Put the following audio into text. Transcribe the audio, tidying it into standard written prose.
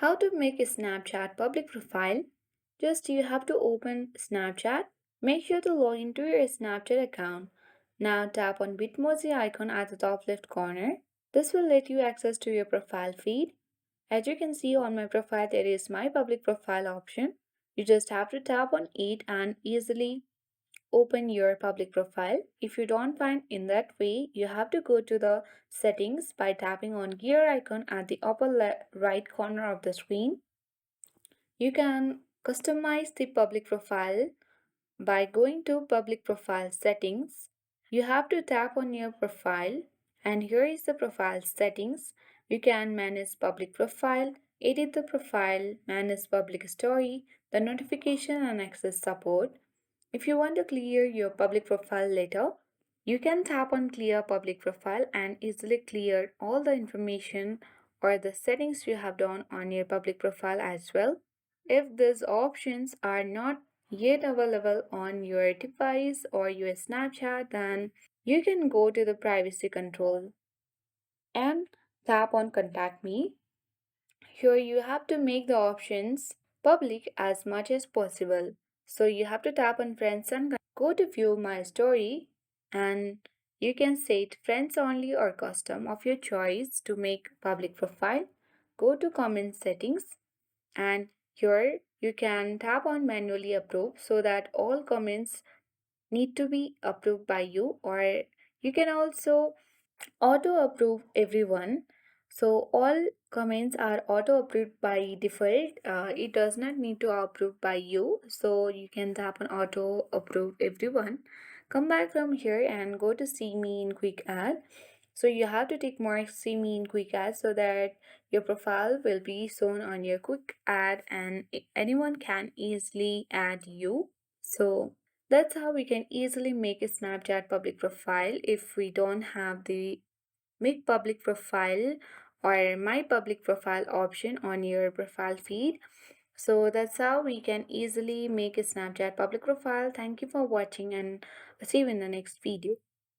How to make a Snapchat public profile? Just you have to open Snapchat. Make sure to log into your Snapchat account. Now tap on Bitmoji icon at the top left corner. This will let you access to your profile feed. As you can see on my profile, there is my public profile option. You just have to tap on it and easily open your public profile. If you don't find in that way, you have to go to the settings by tapping on gear icon at the upper right corner of the screen. You can customize the public profile by going to public profile settings. You have to tap on your profile and here is the profile settings. You can manage public profile, edit the profile, manage public story, the notification and access support. If you want to clear your public profile later, you can tap on clear public profile and easily clear all the information or the settings you have done on your public profile as well. If these options are not yet available on your device or your Snapchat, then you can go to the privacy control and tap on contact me. Here you have to make the options public as much as possible. So you have to tap on friends and go to view my story and you can set friends only or custom of your choice to make public profile. Go to comment settings and here you can tap on manually approve so that all comments need to be approved by you or you can also auto approve everyone. So all comments are auto approved by default. It does not need to approve by you, so you can tap on auto approve everyone. Come back from here and go to see me in quick add. So you have to take more see me in quick add so that your profile will be shown on your quick add and anyone can easily add you. So that's how we can easily make a Snapchat public profile if we don't have the make public profile or my public profile option on your profile feed. So that's how we can easily make a Snapchat public profile. Thank you for watching and see you in the next video.